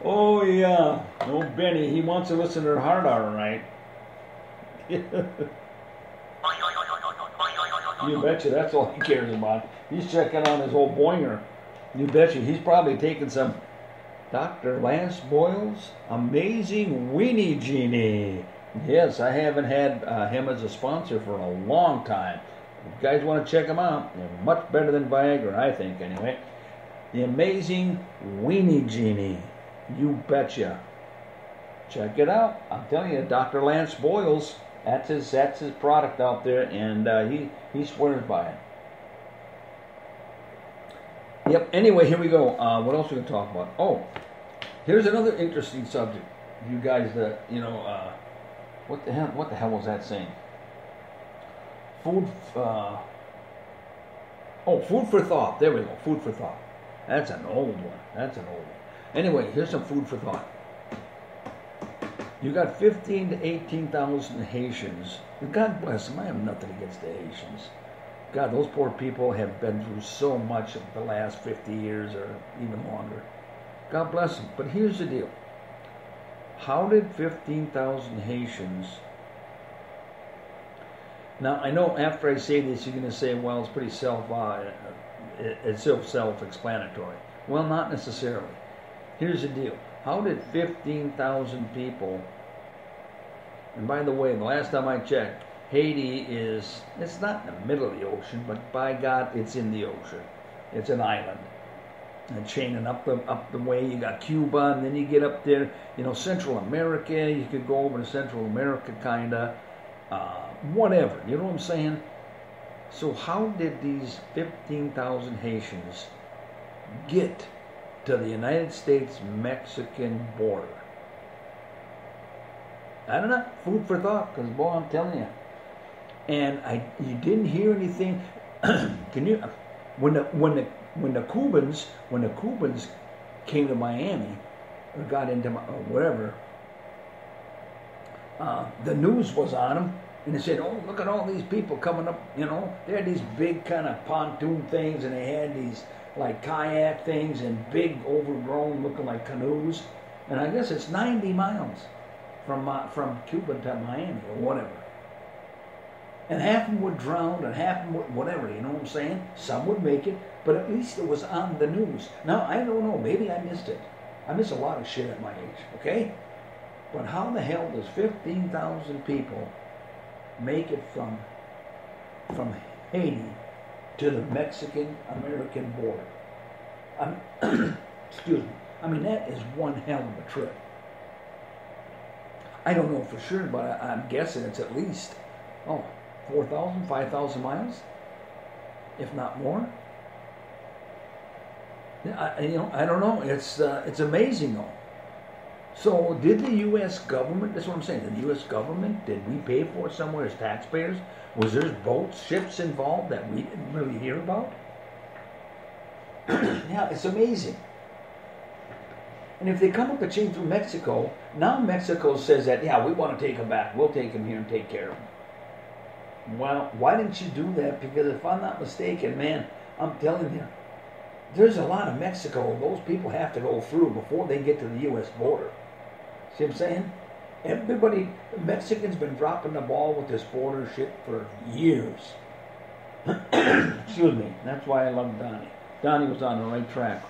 Oh yeah. Oh Benny, he wants to listen to her heart all right. You betcha, that's all he cares about. He's checking on his old boinger. You betcha, he's probably taking some Dr. Lance Boyle's Amazing Weenie Genie. Yes, I haven't had him as a sponsor for a long time. If you guys want to check him out, they're much better than Viagra, I think, anyway. The Amazing Weenie Genie. You betcha. Check it out. I'm telling you, Dr. Lance Boyle's, that's his product out there, and he swears by it. Yep. Anyway, here we go. What else are we gonna talk about? Oh, here's another interesting subject. You guys, what the hell was that saying? Food. Food for thought. There we go. Food for thought. That's an old one. Anyway, here's some food for thought. You got 15 to 18,000 Haitians. God bless them. I have nothing against the Haitians. God, those poor people have been through so much of the last 50 years or even longer. God bless them. But here's the deal. How did 15,000 Haitians... Now, I know after I say this, you're going to say, well, it's pretty self-explanatory. Well, not necessarily. Here's the deal. How did 15,000 people, and by the way, the last time I checked, Haiti it's not in the middle of the ocean, but by God, it's in the ocean. It's an island. And chaining up the way, you got Cuba, and then you get up there, Central America, you could go over to Central America, kinda, whatever, you know what I'm saying? So how did these 15,000 Haitians get to the United States-Mexican border? I don't know. Food for thought, because boy, I'm telling you. And you didn't hear anything. Can you? When the Cubans came to Miami or got into whatever, the news was on them, and they said, "Oh, look at all these people coming up." They had these big kind of pontoon things, and they had these like kayak things and big overgrown looking like canoes. And I guess it's 90 miles from Cuba to Miami or whatever. And half of them would drown and half of them would whatever, you know what I'm saying? Some would make it, but at least it was on the news. Now, I don't know, maybe I missed it. I miss a lot of shit at my age, okay? But how the hell does 15,000 people make it from Haiti to the Mexican-American border? Excuse me. I mean, that is one hell of a trip. I don't know for sure, but I'm guessing it's at least, 4,000, 5,000 miles, if not more. I don't know. It's amazing though. So did the U.S. government? That's what I'm saying. The U.S. government, did we pay for it somewhere as taxpayers? Was there boats, ships involved that we didn't really hear about? Yeah, it's amazing. And if they come up the chain through Mexico, now Mexico says that, yeah, we want to take them back. We'll take them here and take care of them. Well, why didn't you do that? Because if I'm not mistaken, man, I'm telling you, there's a lot of Mexico those people have to go through before they get to the U.S. border. See what I'm saying? Mexicans been dropping the ball with this border shit for years. Excuse me. That's why I love Donnie. Donnie was on the right track.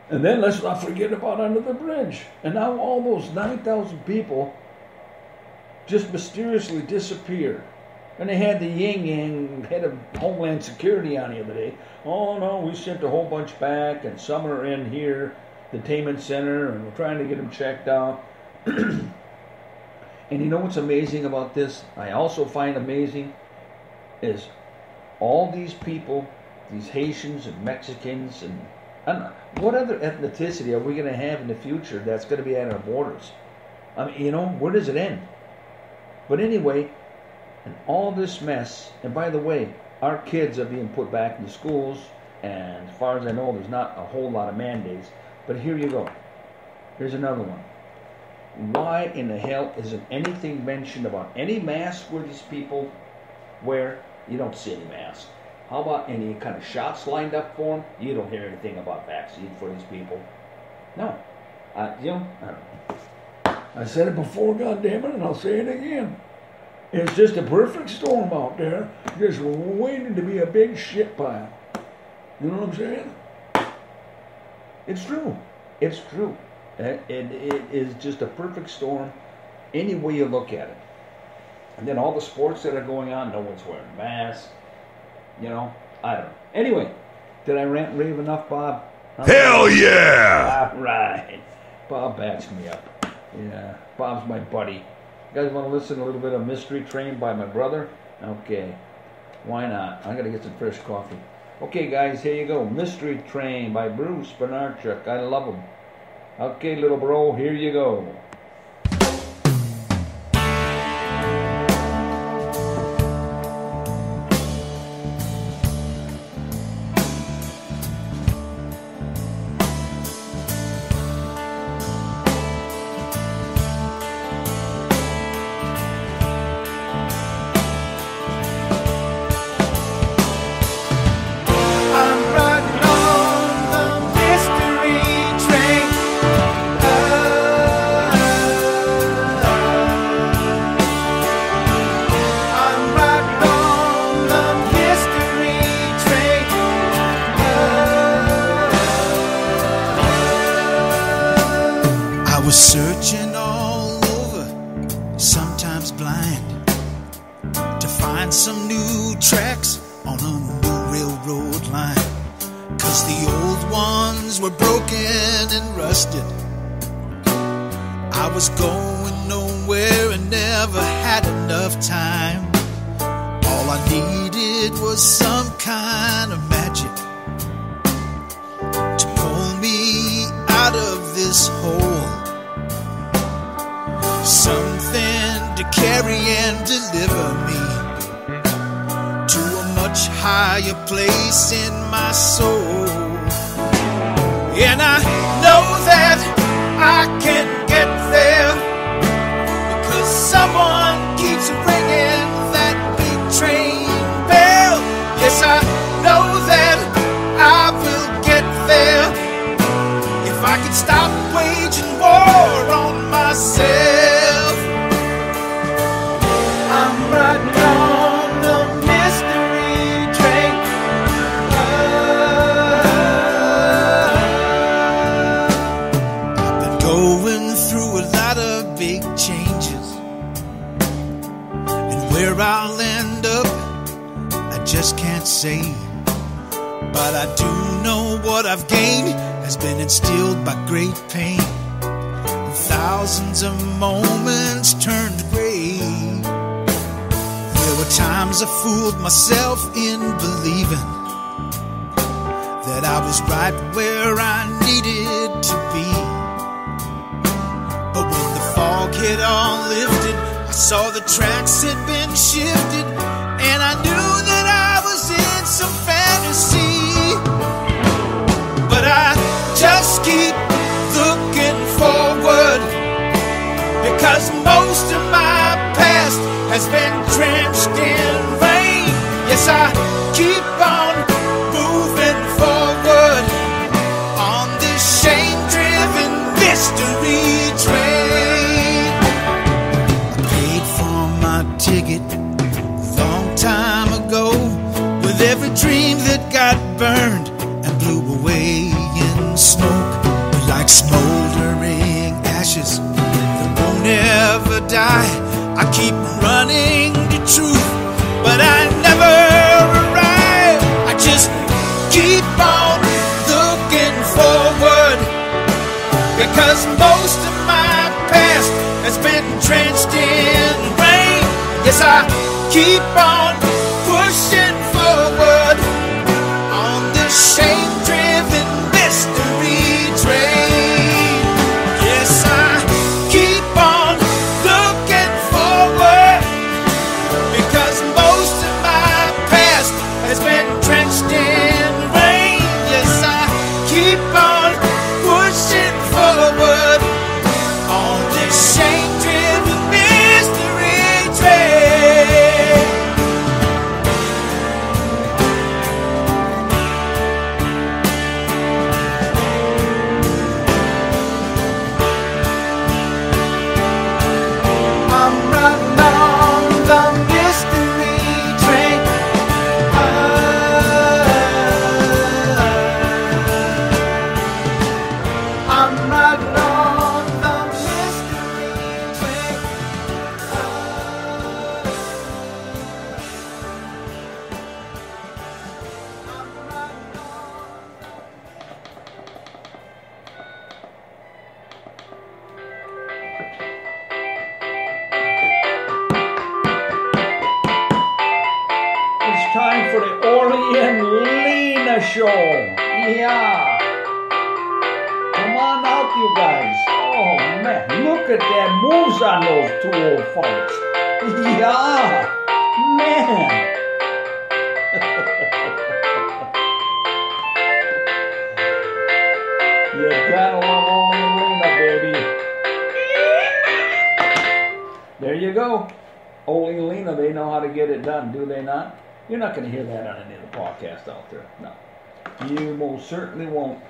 And then let's not forget about Under the Bridge. And now all those 9,000 people just mysteriously disappeared. And they had the Yang head of Homeland Security on the other day. Oh no, we sent a whole bunch back, and some are in here, the detainment center, and we're trying to get them checked out. And you know what's amazing about this? I also find amazing is all these people, these Haitians and Mexicans, and I don't know, what other ethnicity are we going to have in the future that's going to be at our borders? I mean, where does it end? But anyway, and all this mess, and by the way, our kids are being put back in the schools, and as far as I know, there's not a whole lot of mandates. But here you go. Here's another one. Why in the hell isn't anything mentioned about any masks where these people wear? You don't see any masks. How about any kind of shots lined up for them? You don't hear anything about vaccine for these people. No. I don't know. I said it before, goddammit, and I'll say it again. It's just a perfect storm out there, just waiting to be a big shit pile. You know what I'm saying? It's true. It's true. It is just a perfect storm, any way you look at it. And then all the sports that are going on, no one's wearing masks. You know, I don't know. Anyway, did I rant and rave enough, Bob? Hell yeah! All right. Bob backs me up. Yeah, Bob's my buddy. You guys want to listen to a little bit of Mystery Train by my brother? Okay. Why not? I'm going to get some fresh coffee. Okay, guys, here you go. Mystery Train by Bruce Bernardchuk. I love him. Okay, little bro, here you go. Searching all over, sometimes blind, to find some new tracks on a new railroad line. 'Cause the old ones were broken and rusted. I was going nowhere and never had enough time. All I needed was some kind of magic to pull me out of this hole. Something to carry and deliver me to a much higher place in my soul. And I know that I can get there because someone keeps ringing that big train bell. Yes, I know that I will get there if I can stop waging war on myself. Riding on the mystery train. I've been going through a lot of big changes, and where I'll end up, I just can't say. But I do know what I've gained has been instilled by great pain, and thousands of moments turned gray. There were times I fooled myself in believing that I was right where I needed to be. But when the fog had all lifted, I saw the tracks had been shifted, and I knew that I was in some fantasy. But I just keep looking forward, because most of my past has been drenched in rain. Yes, I keep on moving forward on this shame-driven mystery train. I paid for my ticket a long time ago with every dream that got burned and blew away in smoke. But like smoldering ashes that won't ever die, I keep running to truth, but I never arrive. I just keep on looking forward, because most of my past has been drenched in rain. Yes, I keep on pushing forward on this shame-driven mystery train. Yes, I keep on looking forward, because most of my past has been drenched in rain. Yes, I keep on pushing forward on this shame-driven mystery train. show. Yeah. Come on out, you guys. Oh, man. Look at that moves on those two old funks. Yeah. Man. You gotta love Ole and Lena, baby. There you go. Ole and Lena, they know how to get it done, do they not? You're not going to hear that on any of the podcasts out there. No. You most certainly won't.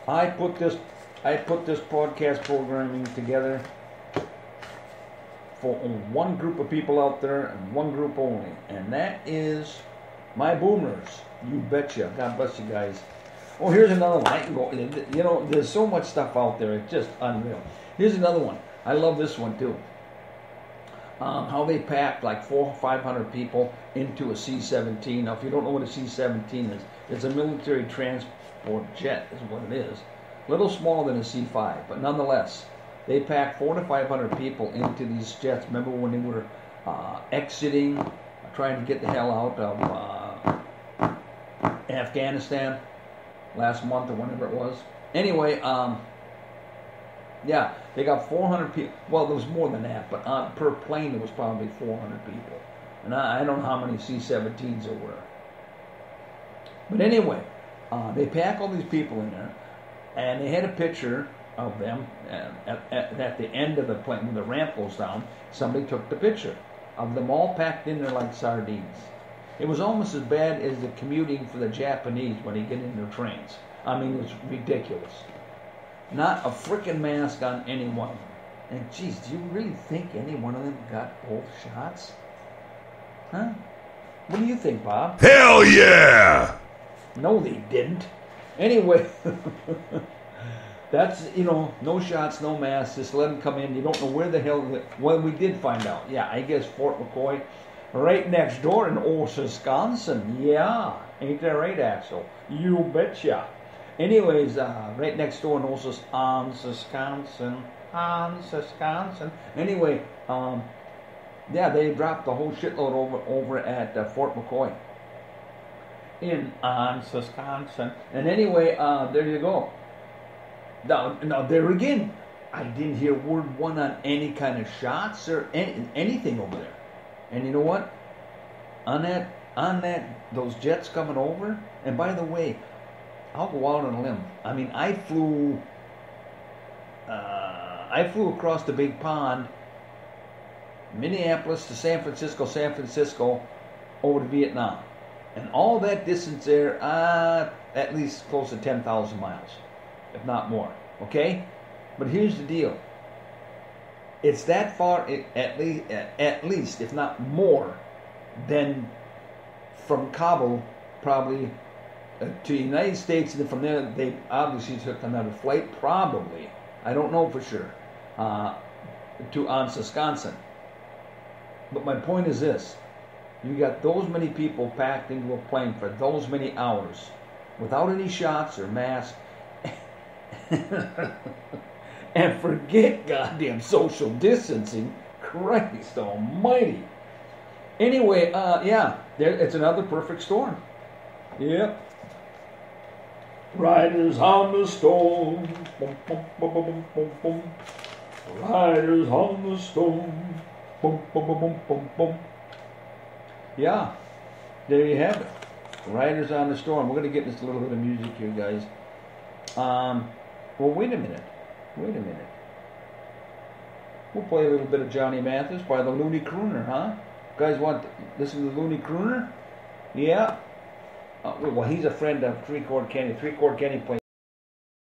I put this podcast programming together for one group of people out there and one group only. And that is my boomers. You betcha. God bless you guys. Oh, here's another one. I can go. You know, there's so much stuff out there. It's just unreal. Here's another one. I love this one too. How they packed like 400 or 500 people into a C-17. Now, if you don't know what a C-17 is, it's a military transport jet is what it is. A little smaller than a C-5, but nonetheless, they packed 400 to 500 people into these jets. Remember when they were exiting, trying to get the hell out of Afghanistan last month or whenever it was. Anyway, yeah, they got 400 people. Well, there was more than that, but per plane there was probably 400 people. And I don't know how many C-17s there were. But anyway, they pack all these people in there, and they had a picture of them at the end of the plane when the ramp goes down. Somebody took the picture of them all packed in there like sardines. It was almost as bad as the commuting for the Japanese when they get in their trains. I mean, it was ridiculous. Not a freaking mask on any one of them. And geez, do you really think any one of them got both shots? Huh? What do you think, Bob? Hell yeah! No, they didn't. Anyway, that's, you know, no shots, no masks. Just let them come in. You don't know where the hell. Well, we did find out. Yeah, I guess Fort McCoy, right next door in Wisconsin. Yeah, ain't that right, Axel? You betcha. Anyways, right next door in Wisconsin. Anyway, yeah, they dropped the whole shitload over at Fort McCoy in Wisconsin. And anyway, there you go. Now there again, I didn't hear word one on any kind of shots or anything over there. And you know what? On that, those jets coming over. And by the way, I'll go out on a limb. I mean, I flew across the big pond, Minneapolis to San Francisco, over to Vietnam. And all that distance there, at least close to 10,000 miles, if not more. Okay? But here's the deal. It's that far, at least, if not more, than from Kabul, probably, to the United States, and then from there they obviously took another flight, probably, I don't know for sure, to Wisconsin. But my point is this: you got those many people packed into a plane for those many hours, without any shots or masks, and forget goddamn social distancing. Christ Almighty. Anyway, yeah, it's another perfect storm. Yep. Riders on the storm. Bum, bum, bum, bum, bum, bum. Riders on the storm. Bum, bum, bum, bum, bum, bum. Yeah, there you have it. Riders on the storm. We're going to get this little bit of music here, guys. Well, wait a minute. We'll play a little bit of Johnny Mathis by the Looney Crooner, huh? You guys want to listen to the Looney Crooner? Yeah. Well, he's a friend of Three Chord Kenny. Three Chord Kenny plays